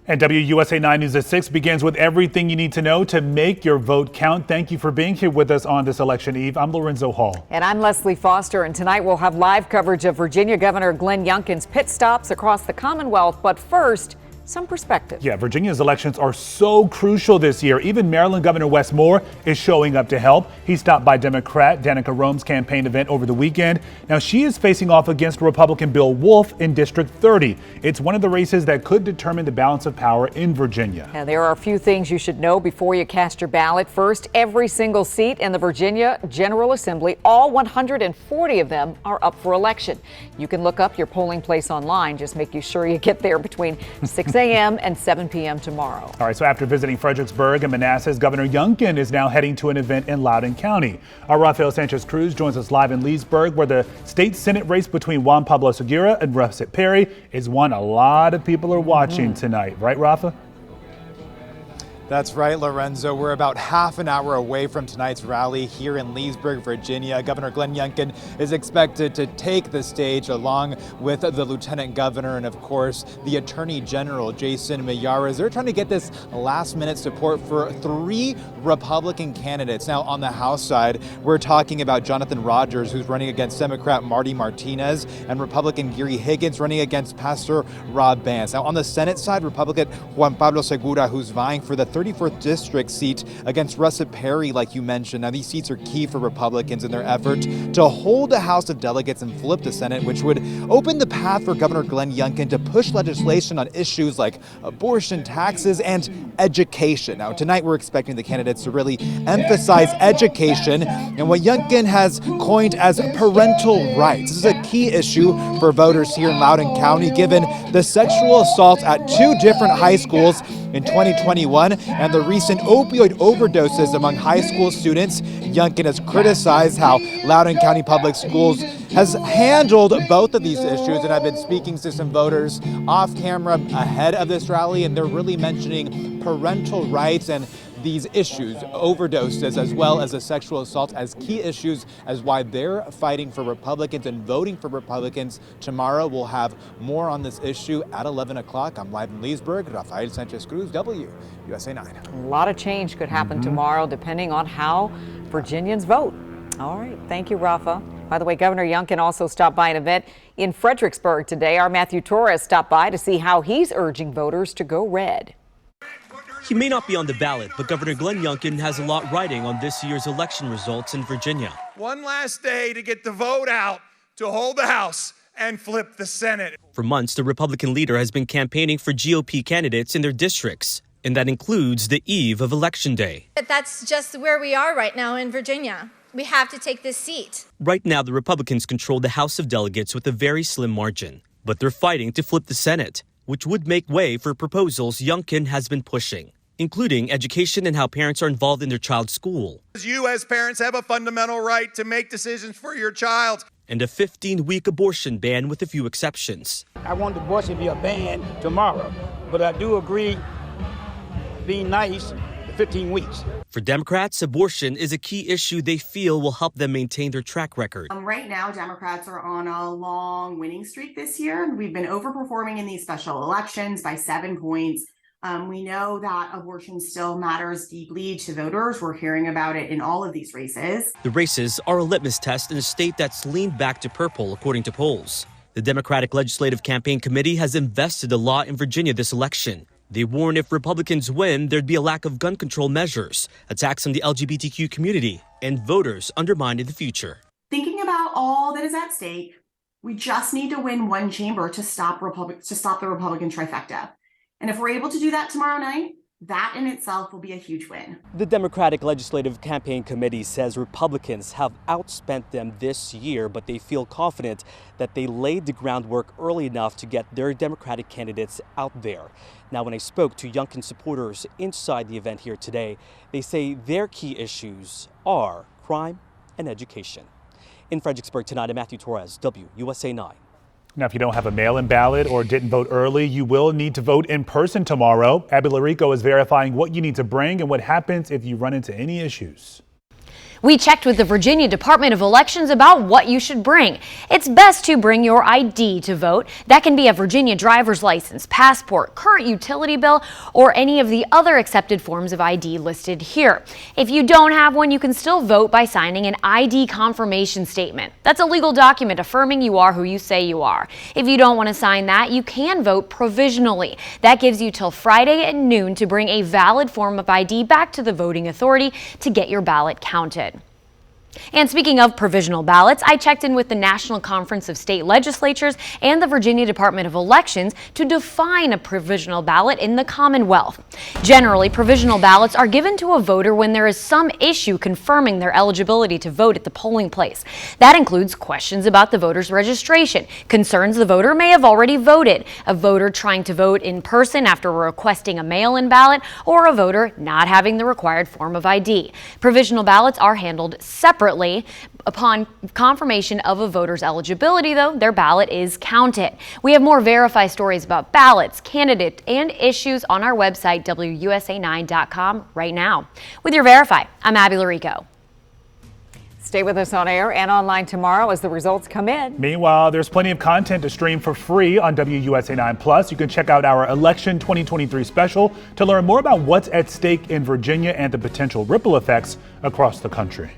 And WUSA 9 News at 6 begins with everything you need to know to make your vote count. Thank you for being here with us on this election eve. I'm Lorenzo Hall. And I'm Leslie Foster. And tonight we'll have live coverage of Virginia Governor Glenn Youngkin's pit stops across the Commonwealth. But first, some perspective. Yeah, Virginia's elections are so crucial this year. Even Maryland Governor Wes Moore is showing up to help. He stopped by Democrat Danica Roem's campaign event over the weekend. Now she is facing off against Republican Bill Wolf in District 30. It's one of the races that could determine the balance of power in Virginia. Now, there are a few things you should know before you cast your ballot. First, every single seat in the Virginia General Assembly, all 140 of them, are up for election. You can look up your polling place online. Just make sure you get there between 6 a.m. and 7 p.m. tomorrow. All right, so after visiting Fredericksburg and Manassas, Governor Youngkin is now heading to an event in Loudoun County. Our Rafael Sanchez-Cruz joins us live in Leesburg, where the state Senate race between Juan Pablo Segura and Russet Perry is one a lot of people are watching tonight. Right, Rafa? That's right, Lorenzo. We're about half an hour away from tonight's rally here in Leesburg, Virginia. Governor Glenn Youngkin is expected to take the stage along with the Lieutenant Governor and, of course, the Attorney General, Jason Miyares. They're trying to get this last-minute support for 3 Republican candidates. Now, on the House side, we're talking about Jonathan Rogers, who's running against Democrat Marty Martinez, and Republican Gary Higgins running against Pastor Rob Vance. Now, on the Senate side, Republican Juan Pablo Segura, who's vying for the 34th district seat against Russet Perry, like you mentioned. Now, these seats are key for Republicans in their effort to hold the House of Delegates and flip the Senate, which would open the path for Governor Glenn Youngkin to push legislation on issues like abortion, taxes, and education. Now, tonight we're expecting the candidates to really emphasize education and what Youngkin has coined as parental rights. This is a key issue for voters here in Loudoun County, given the sexual assault at 2 different high schools in 2021 and the recent opioid overdoses among high school students. Youngkin has criticized how Loudoun County Public Schools has handled both of these issues, and I've been speaking to some voters off camera ahead of this rally, and they're really mentioning parental rights and these issues, overdoses, as well as the sexual assault, as key issues as why they're fighting for Republicans and voting for Republicans tomorrow. We'll have more on this issue at 11 o'clock. I'm live in Leesburg. Rafael Sanchez-Cruz, WUSA 9. A lot of change could happen tomorrow depending on how Virginians vote. All right. Thank you, Rafa. By the way, Governor Youngkin also stopped by an event in Fredericksburg today. Our Matthew Torres stopped by to see how he's urging voters to go red. He may not be on the ballot, but Governor Glenn Youngkin has a lot riding on this year's election results in Virginia. One last day to get the vote out to hold the House and flip the Senate. For months, the Republican leader has been campaigning for GOP candidates in their districts, and that includes the eve of Election Day. But that's just where we are right now in Virginia. We have to take this seat. Right now, the Republicans control the House of Delegates with a very slim margin, but they're fighting to flip the Senate, which would make way for proposals Youngkin has been pushing, including education and how parents are involved in their child's school. You as parents have a fundamental right to make decisions for your child. And a 15-week abortion ban with a few exceptions. I want the abortion to be a ban tomorrow, but I do agree being nice, 15 weeks. For Democrats, abortion is a key issue they feel will help them maintain their track record. Right now, Democrats are on a long winning streak this year. We've been overperforming in these special elections by 7 points. We know that abortion still matters deeply to voters. We're hearing about it in all of these races. The races are a litmus test in a state that's leaned back to purple, according to polls. The Democratic Legislative Campaign Committee has invested a lot in Virginia this election. They warn if Republicans win, there'd be a lack of gun control measures, attacks on the LGBTQ community, and voters undermined in the future. Thinking about all that is at stake, we just need to win one chamber to stop the Republican trifecta. And if we're able to do that tomorrow night, that in itself will be a huge win. The Democratic Legislative Campaign Committee says Republicans have outspent them this year, but they feel confident that they laid the groundwork early enough to get their Democratic candidates out there. Now, when I spoke to Youngkin supporters inside the event here today, they say their key issues are crime and education. In Fredericksburg tonight, I'm Matthew Torres, WUSA 9. Now, if you don't have a mail-in ballot or didn't vote early, you will need to vote in person tomorrow. Abby Larico is verifying what you need to bring and what happens if you run into any issues. We checked with the Virginia Department of Elections about what you should bring. It's best to bring your ID to vote. That can be a Virginia driver's license, passport, current utility bill, or any of the other accepted forms of ID listed here. If you don't have one, you can still vote by signing an ID confirmation statement. That's a legal document affirming you are who you say you are. If you don't want to sign that, you can vote provisionally. That gives you till Friday at noon to bring a valid form of ID back to the voting authority to get your ballot counted. And speaking of provisional ballots, I checked in with the National Conference of State Legislatures and the Virginia Department of Elections to define a provisional ballot in the Commonwealth. Generally, provisional ballots are given to a voter when there is some issue confirming their eligibility to vote at the polling place. That includes questions about the voter's registration, concerns the voter may have already voted, a voter trying to vote in person after requesting a mail-in ballot, or a voter not having the required form of ID. Provisional ballots are handled separately. Upon confirmation of a voter's eligibility, though, their ballot is counted. We have more Verify stories about ballots, candidates, and issues on our website, WUSA9.com, right now. With your Verify, I'm Abby Larico. Stay with us on air and online tomorrow as the results come in. Meanwhile, there's plenty of content to stream for free on WUSA 9+. You can check out our Election 2023 special to learn more about what's at stake in Virginia and the potential ripple effects across the country.